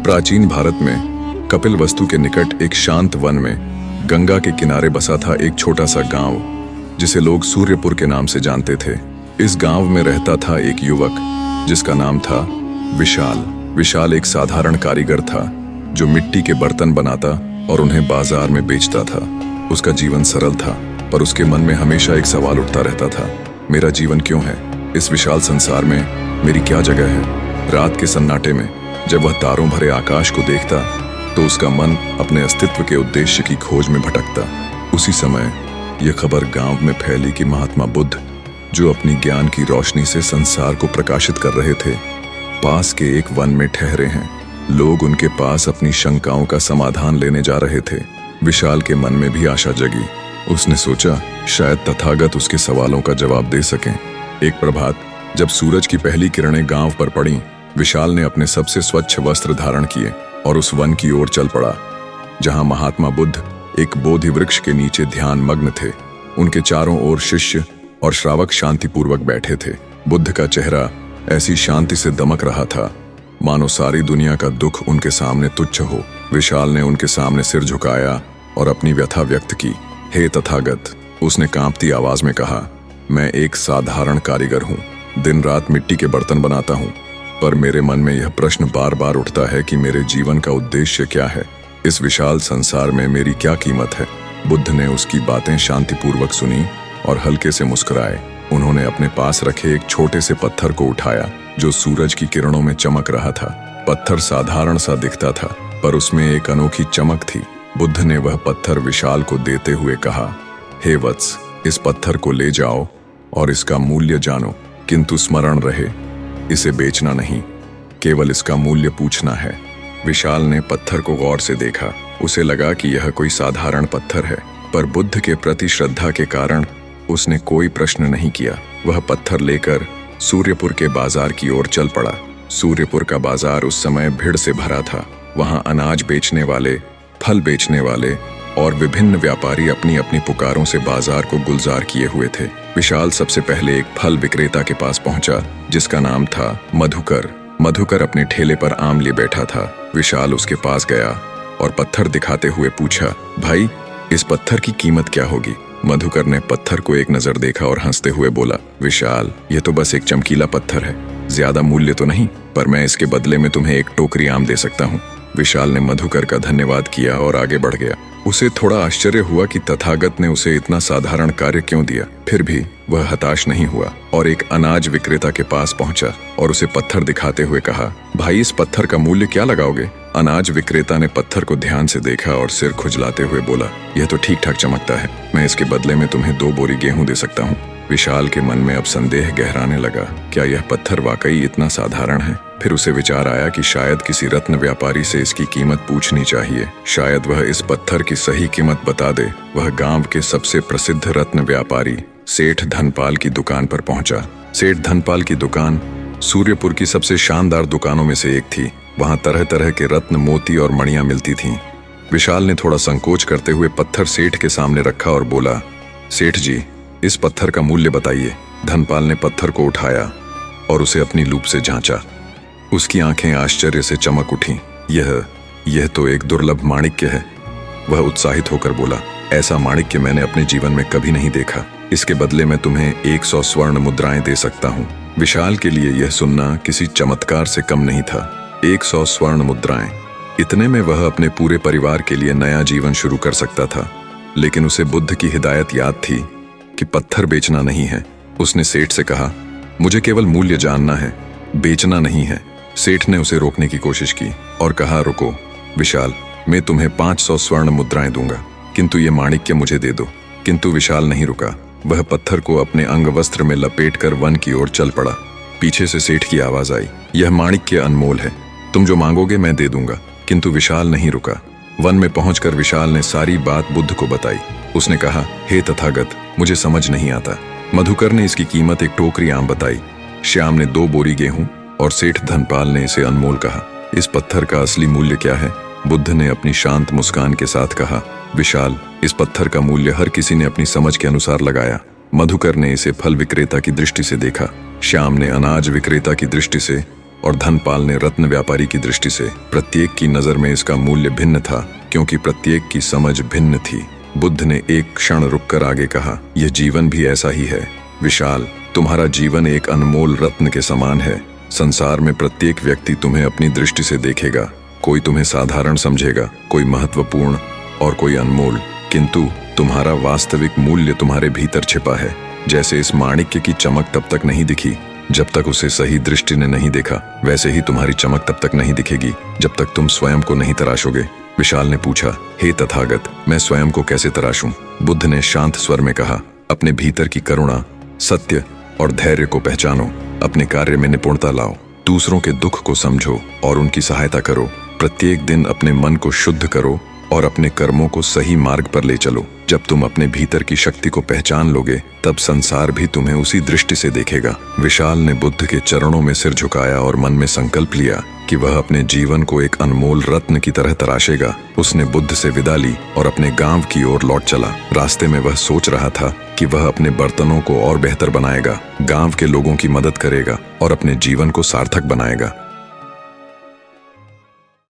प्राचीन भारत में कपिलवस्तु के निकट एक शांत वन में गंगा के किनारे बसा था एक छोटा सा गांव जिसे लोग सूर्यपुर के नाम से जानते थे। इस गांव में रहता था एक युवक जिसका नाम था विशाल। विशाल एक साधारण कारीगर था जो मिट्टी के बर्तन बनाता और उन्हें बाजार में बेचता था। उसका जीवन सरल था, पर उसके मन में हमेशा एक सवाल उठता रहता था, मेरा जीवन क्यों है? इस विशाल संसार में मेरी क्या जगह है? रात के सन्नाटे में जब वह तारों भरे आकाश को देखता तो उसका मन अपने अस्तित्व के उद्देश्य की खोज में भटकता। उसी समय यह खबर गांव में फैली कि महात्मा बुद्ध, जो अपनी ज्ञान की रोशनी से संसार को प्रकाशित कर रहे थे, पास के एक वन में ठहरे हैं। लोग उनके पास अपनी शंकाओं का समाधान लेने जा रहे थे। विशाल के मन में भी आशा जगी। उसने सोचा शायद तथागत उसके सवालों का जवाब दे सकें। एक प्रभात जब सूरज की पहली किरणें गांव पर पड़ी, विशाल ने अपने सबसे स्वच्छ वस्त्र धारण किए और उस वन की ओर चल पड़ा जहां महात्मा बुद्ध एक बोधि वृक्ष के नीचे ध्यान मग्न थे। उनके चारों ओर शिष्य और श्रावक शांतिपूर्वक बैठे थे। बुद्ध का चेहरा ऐसी शांति से दमक रहा था मानो सारी दुनिया का दुख उनके सामने तुच्छ हो। विशाल ने उनके सामने सिर झुकाया और अपनी व्यथा व्यक्त की। हे तथागत, उसने कांपती आवाज में कहा, मैं एक साधारण कारीगर हूँ, दिन रात मिट्टी के बर्तन बनाता हूँ, पर मेरे मन में यह प्रश्न बार बार उठता है कि मेरे जीवन का उद्देश्य क्या है? इस विशाल संसार में मेरी क्या कीमत है? बुद्ध ने उसकी बातें शांतिपूर्वक सुनी और हल्के से मुस्कुराए। उन्होंने अपने पास रखे एक छोटे से पत्थर को उठाया जो सूरज की किरणों में चमक रहा था। पत्थर साधारण सा दिखता था, पर उसमें एक अनोखी चमक थी। बुद्ध ने वह पत्थर विशाल को देते हुए कहा, हे वत्स, इस पत्थर को ले जाओ और इसका मूल्य जानो, किंतु स्मरण रहे इसे बेचना नहीं, केवल इसका मूल्य पूछना है। विशाल ने पत्थर को गौर से देखा। उसे लगा कि यह कोई साधारण पत्थर है, पर बुद्ध के प्रति श्रद्धा के कारण उसने कोई प्रश्न नहीं किया। वह पत्थर लेकर सूर्यपुर के बाजार की ओर चल पड़ा। सूर्यपुर का बाजार उस समय भीड़ से भरा था। वहां अनाज बेचने वाले, फल बेचने वाले और विभिन्न व्यापारी अपनी अपनी पुकारों से बाजार को गुलजार किए हुए थे। विशाल सबसे पहले एक फल विक्रेता के पास पहुंचा जिसका नाम था मधुकर। मधुकर अपने ठेले पर आम लिए बैठा था। विशाल उसके पास गया और पत्थर दिखाते हुए पूछा, भाई, इस पत्थर की कीमत क्या होगी? मधुकर ने पत्थर को एक नजर देखा और हंसते हुए बोला, विशाल, यह तो बस एक चमकीला पत्थर है, ज्यादा मूल्य तो नहीं, पर मैं इसके बदले में तुम्हें एक टोकरी आम दे सकता हूँ। विशाल ने मधुकर का धन्यवाद किया और आगे बढ़ गया। उसे थोड़ा आश्चर्य हुआ कि तथागत ने उसे इतना साधारण कार्य क्यों दिया। फिर भी वह हताश नहीं हुआ और एक अनाज विक्रेता के पास पहुंचा और उसे पत्थर दिखाते हुए कहा, भाई, इस पत्थर का मूल्य क्या लगाओगे? अनाज विक्रेता ने पत्थर को ध्यान से देखा और सिर खुजलाते हुए बोला, यह तो ठीक ठाक चमकता है, मैं इसके बदले में तुम्हें 2 बोरी गेहूं दे सकता हूँ। विशाल के मन में अब संदेह गहराने लगा, क्या यह पत्थर वाकई इतना साधारण है? फिर उसे विचार आया कि शायद किसी रत्न व्यापारी से इसकी कीमत पूछनी चाहिए। शायद वह इस पत्थर की सही कीमत बता दे। वह गांव के सबसे प्रसिद्ध रत्न व्यापारी सेठ धनपाल की दुकान पर पहुंचा। सेठ धनपाल की दुकान सूर्यपुर की सबसे शानदार दुकानों में से एक थी। वहां तरह तरह के रत्न, मोती और मणियां मिलती थीं। विशाल ने थोड़ा संकोच करते हुए पत्थर सेठ के सामने रखा और बोला, सेठ जी, इस पत्थर का मूल्य बताइए। धनपाल ने पत्थर को उठाया और उसे अपनी लूप से जांचा। उसकी आंखें आश्चर्य से चमक उठीं। यह तो एक दुर्लभ माणिक्य है। वह उत्साहित होकर बोला, ऐसा माणिक्य मैंने अपने जीवन में कभी नहीं देखा। इसके बदले मैं तुम्हें 100 स्वर्ण मुद्राएं दे सकता हूँ। विशाल के लिए यह सुनना किसी चमत्कार से कम नहीं था। 100 स्वर्ण मुद्राएं, इतने में वह अपने पूरे परिवार के लिए नया जीवन शुरू कर सकता था। लेकिन उसे बुद्ध की हिदायत याद थी कि पत्थर बेचना नहीं है। उसने सेठ से कहा, मुझे केवल मूल्य जानना है, बेचना नहीं है। सेठ ने उसे रोकने की कोशिश की और कहा, रुको विशाल, मैं तुम्हें 500 स्वर्ण मुद्राएं दूंगा, किंतु ये माणिक्य मुझे दे दो। किंतु विशाल नहीं रुका। वह पत्थर को अपने अंग वस्त्र में लपेटकर वन की ओर चल पड़ा। पीछे से सेठ की आवाज आई, यह माणिक्य अनमोल है, तुम जो मांगोगे मैं दे दूंगा। किंतु विशाल नहीं रुका। वन में पहुंचकर विशाल ने सारी बात बुद्ध को बताई। उसने कहा, हे तथागत, मुझे समझ नहीं आता। मधुकर ने इसकी कीमत एक टोकरी आम बताई। श्याम ने 2 बोरी गेहूं और सेठ धनपाल ने इसे अनमोल कहा। इस पत्थर का असली मूल्य क्या है? बुद्ध ने अपनी शांत मुस्कान के साथ कहा, विशाल, इस पत्थर का मूल्य हर किसी ने अपनी समझ के अनुसार लगाया। मधुकर ने इसे फल विक्रेता की दृष्टि से देखा, श्याम ने अनाज विक्रेता की दृष्टि से और धनपाल ने रत्न व्यापारी की दृष्टि से। प्रत्येक की नजर में इसका मूल्य भिन्न था, क्योंकि प्रत्येक की समझ भिन्न थी। बुद्ध ने एक क्षण रुककर आगे कहा, यह जीवन भी ऐसा ही है विशाल। तुम्हारा जीवन एक अनमोल रत्न के समान है। संसार में प्रत्येक व्यक्ति तुम्हें अपनी दृष्टि से देखेगा। कोई तुम्हें साधारण समझेगा, कोई महत्वपूर्ण और कोई अनमोल, किंतु तुम्हारा वास्तविक मूल्य तुम्हारे भीतर छिपा है। जैसे इस माणिक्य की चमक तब तक नहीं दिखी जब तक उसे सही दृष्टि ने नहीं देखा, वैसे ही तुम्हारी चमक तब तक नहीं दिखेगी जब तक तुम स्वयं को नहीं तराशोगे। विशाल ने पूछा, हे तथागत, मैं स्वयं को कैसे तराशूं? बुद्ध ने शांत स्वर में कहा, अपने भीतर की करुणा, सत्य और धैर्य को पहचानो। अपने कार्य में निपुणता लाओ। दूसरों के दुख को समझो और उनकी सहायता करो। प्रत्येक दिन अपने मन को शुद्ध करो और अपने कर्मों को सही मार्ग पर ले चलो। जब तुम अपने भीतर की शक्ति को पहचान लोगे, तब संसार भी तुम्हें उसी दृष्टि से देखेगा। विशाल ने बुद्ध के चरणों में सिर झुकाया और मन में संकल्प लिया कि वह अपने जीवन को एक अनमोल रत्न की तरह तराशेगा। उसने बुद्ध से विदा ली और अपने गांव की ओर लौट चला। रास्ते में वह सोच रहा था कि वह अपने बर्तनों को और बेहतर बनाएगा, गांव के लोगों की मदद करेगा और अपने जीवन को सार्थक बनाएगा।